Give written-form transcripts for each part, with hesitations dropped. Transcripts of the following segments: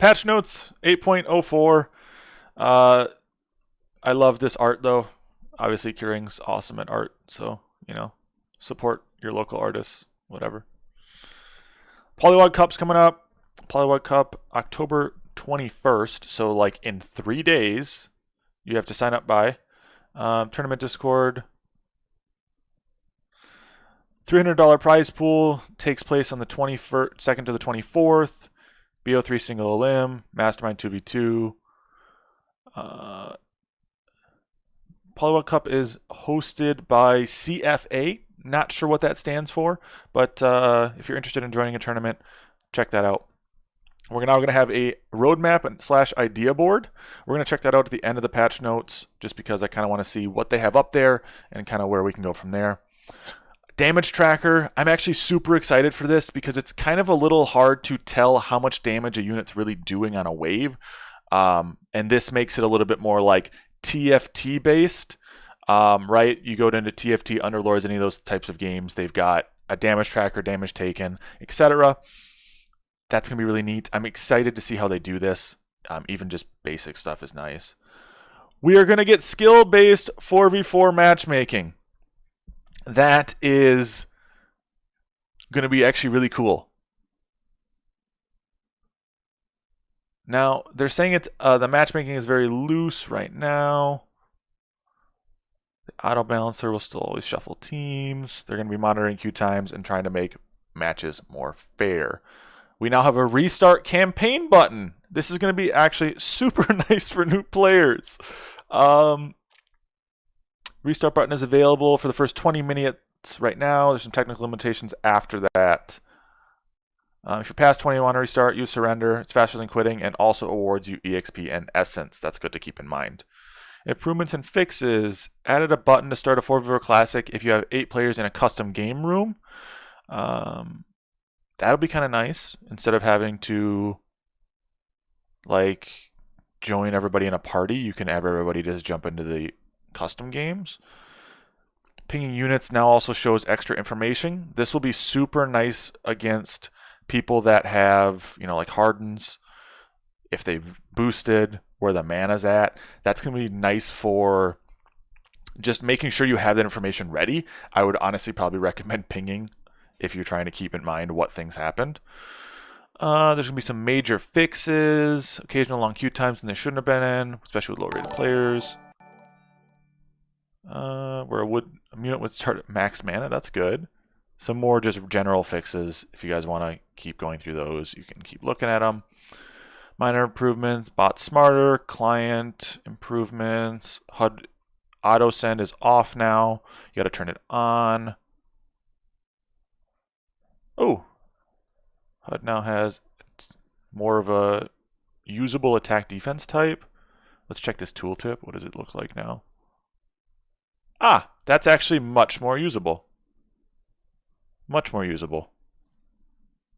Patchnotes 8.04. I love this art though. Obviously, Curing's awesome at art, so support your local artists, whatever. Polywog Cup's coming up. Polywog Cup October 21st, so like in 3 days. You have to sign up by tournament Discord. $300 prize pool takes place on the 22nd to the 24th. BO3 single elim, Mastermind 2v2. Polywog Cup is hosted by CFA. Not sure what that stands for, but if you're interested in joining a tournament, check that out. We're now going to have a roadmap / idea board. We're going to check that out at the end of the patch notes, just because I kind of want to see what they have up there and kind of where we can go from there. Damage tracker. I'm actually super excited for this because it's kind of a little hard to tell how much damage a unit's really doing on a wave. And this makes it a little bit more like TFT based, right? You go into TFT, Underlords, any of those types of games, they've got a damage tracker, damage taken, etc. That's going to be really neat. I'm excited to see how they do this. Even just basic stuff is nice. We are going to get skill-based 4v4 matchmaking. That is going to be actually really cool. Now, they're saying it's the matchmaking is very loose right now. The auto balancer will still always shuffle teams. They're going to be monitoring queue times and trying to make matches more fair. We now have a restart campaign button. This is going to be actually super nice for new players. Restart button is available for the first 20 minutes right now. There's some technical limitations after that. If you're past 20 and want to restart, use surrender. It's faster than quitting and also awards you EXP and Essence. That's good to keep in mind. Improvements and fixes. Added a button to start a 4v4 Classic if you have 8 players in a custom game room. That'll be kind of nice. Instead of having to join everybody in a party, you can have everybody just jump into the custom games. Pinging units now also shows extra information. This will be super nice against people that have, like Hardens, if they've boosted, where the mana's at. That's going to be nice for just making sure you have that information ready. I would honestly probably recommend pinging if you're trying to keep in mind what things happened. There's going to be some major fixes, occasional long queue times when they shouldn't have been in, especially with low-rated players. Where a unit would start at max mana, that's good. Some more just general fixes. If you guys want to keep going through those, you can keep looking at them. Minor improvements, bot smarter, client improvements, HUD auto send is off now. You got to turn it on. Oh, HUD now has more of a usable attack defense type. Let's check this tooltip. What does it look like now? Ah, that's actually much more usable. Much more usable.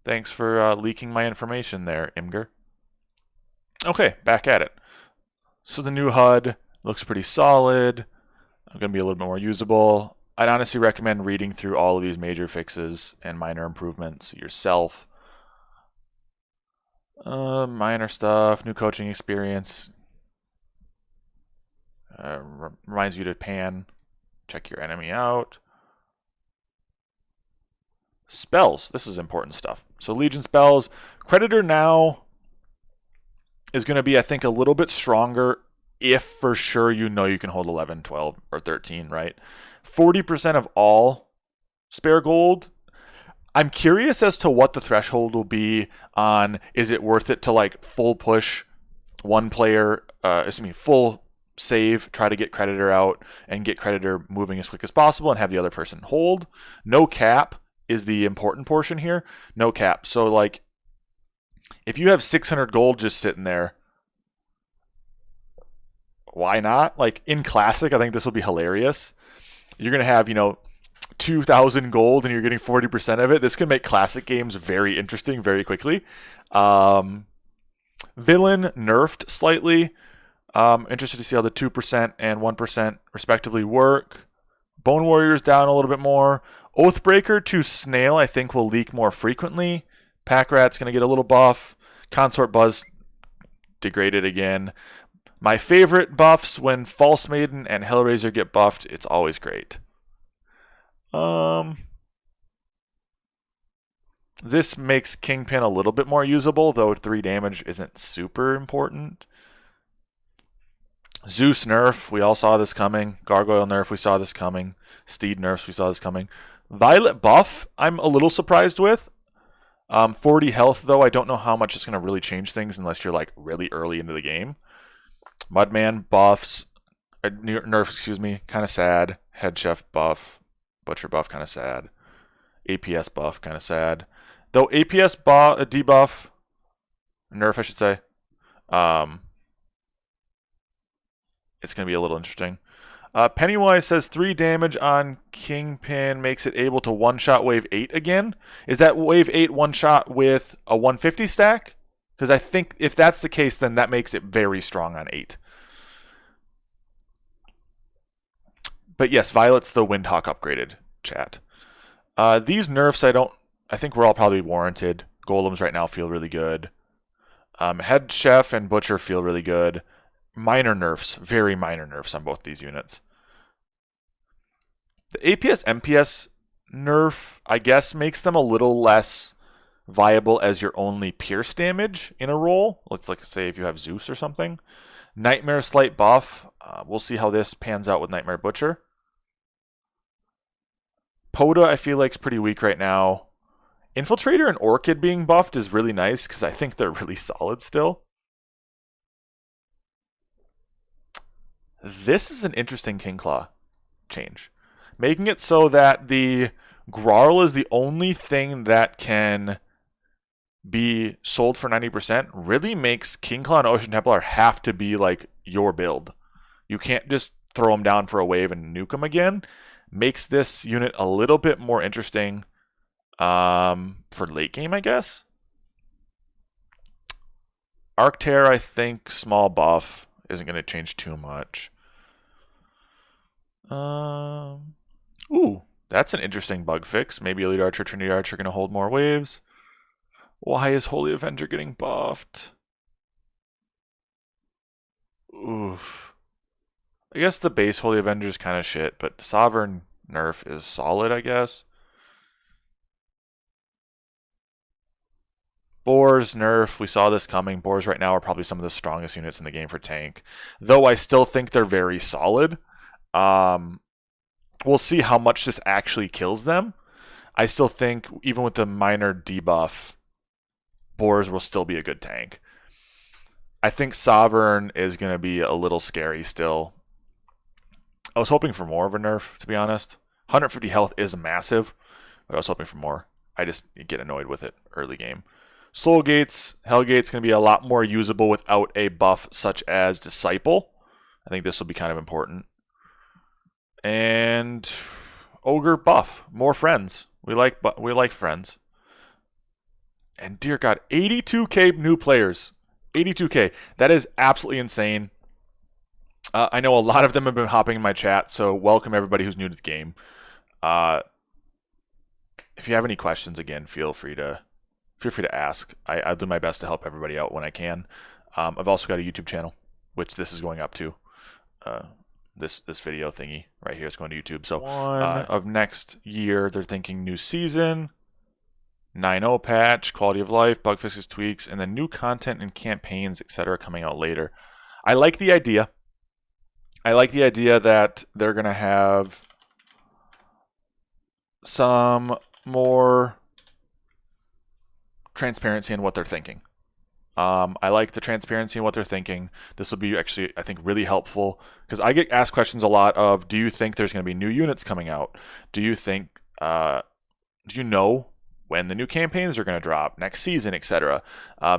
Thanks for leaking my information there, Imgur. Okay, back at it. So the new HUD looks pretty solid. Going to be a little bit more usable. I'd honestly recommend reading through all of these major fixes and minor improvements yourself. Minor stuff, new coaching experience. Reminds you to pan. Check your enemy out. Spells. This is important stuff. So Legion spells. Creditor now is going to be, I think, a little bit stronger if for sure you can hold 11, 12, or 13, right? 40% of all spare gold. I'm curious as to what the threshold will be on, is it worth it to full push one player, full save, try to get creditor out and get creditor moving as quick as possible and have the other person hold. No cap is the important portion here. No cap. So if you have 600 gold just sitting there, why not? In Classic, I think this will be hilarious. You're going to have, 2,000 gold and you're getting 40% of it. This can make Classic games very interesting very quickly. Villain nerfed slightly. Interested to see how the 2% and 1% respectively work. Bone Warriors down a little bit more. Oathbreaker to Snail I think will leak more frequently. Pack Rat's going to get a little buff. Consort Buzz degraded again. My favorite buffs when False Maiden and Hellraiser get buffed, it's always great. This makes Kingpin a little bit more usable, though 3 damage isn't super important. Zeus nerf, we all saw this coming. Gargoyle nerf, we saw this coming. Steed nerfs, we saw this coming. Violet buff, I'm a little surprised with. 40 health, though, I don't know how much it's going to really change things unless you're like really early into the game. Mudman buffs, nerf, excuse me, kind of sad. Head Chef buff, Butcher buff, kind of sad. APS buff, kind of sad. Though APS debuff, nerf, I should say, it's going to be a little interesting. Pennywise says 3 damage on Kingpin makes it able to one-shot Wave 8 again. Is that Wave 8 one-shot with a 150 stack? Because I think if that's the case, then that makes it very strong on 8. But yes, Violet's the Windhawk upgraded, chat. These nerfs, I think we're all probably warranted. Golems right now feel really good. Head Chef and Butcher feel really good. Minor nerfs, very minor nerfs on both these units. The APS MPS nerf, I guess, makes them a little less viable as your only pierce damage in a role. Let's say if you have Zeus or something. Nightmare slight buff. We'll see how this pans out with Nightmare Butcher. Poda, I feel like, is pretty weak right now. Infiltrator and Orchid being buffed is really nice because I think they're really solid still. This is an interesting King Claw change. Making it so that the Grarl is the only thing that can be sold for 90% really makes King Claw and Ocean Templar have to be like your build. You can't just throw them down for a wave and nuke them again. Makes this unit a little bit more interesting for late game, I guess. Arctear, I think, small buff. Isn't going to change too much. Ooh, that's an interesting bug fix. Maybe Elite Archer, Trinity Archer are going to hold more waves. Why is Holy Avenger getting buffed? Oof. I guess the base Holy Avenger is kind of shit, but Sovereign nerf is solid, I guess. Boars nerf, we saw this coming. Boars right now are probably some of the strongest units in the game for tank. Though I still think they're very solid. We'll see how much this actually kills them. I still think, even with the minor debuff, Boars will still be a good tank. I think Sovereign is going to be a little scary still. I was hoping for more of a nerf, to be honest. 150 health is massive, but I was hoping for more. I just get annoyed with it early game. Soul Gates, Hellgate's going to be a lot more usable without a buff such as Disciple. I think this will be kind of important. And Ogre buff, more friends. We like friends. And dear God, 82k new players. 82k. That is absolutely insane. I know a lot of them have been hopping in my chat, so welcome everybody who's new to the game. If you have any questions, again, feel free to ask. I'll do my best to help everybody out when I can. I've also got a YouTube channel, which this is going up to. This video thingy right here is going to YouTube. So of next year, they're thinking new season, 9.0 patch, quality of life, bug fixes, tweaks, and then new content and campaigns, etc. coming out later. I like the idea. I like the idea that they're going to have some more transparency in what they're thinking. I like the transparency in what they're thinking. This will be actually, I think, really helpful because I get asked questions a lot of, do you think there's going to be new units coming out? Do you think, do you know when the new campaigns are going to drop next season, etc.?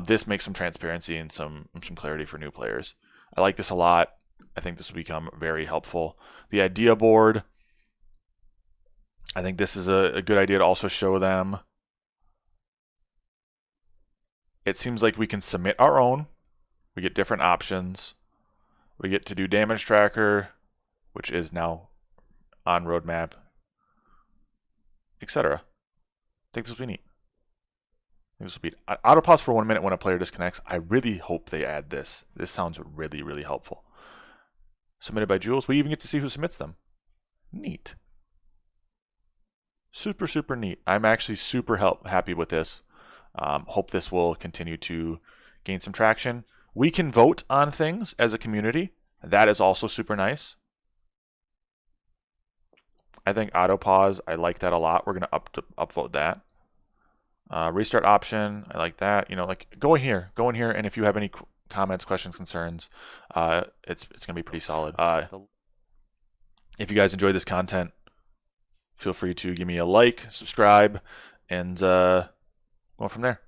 This makes some transparency and some clarity for new players. I like this a lot. I think this will become very helpful. The idea board, I think this is a good idea to also show them. It seems like we can submit our own. We get different options. We get to do damage tracker, which is now on roadmap, etc. I think this will be neat. This will be auto pause for 1 minute when a player disconnects. I really hope they add this. This sounds really, really helpful. Submitted by Jules. We even get to see who submits them. Neat. Super, super neat. I'm actually super happy with this. Hope this will continue to gain some traction. We can vote on things as a community. That is also super nice. I think auto pause, I like that a lot. We're going to upvote that. Restart option, I like that. You know, like go in here, and if you have any comments, questions, concerns, it's going to be pretty solid. If you guys enjoy this content, feel free to give me a like, subscribe, and go from there.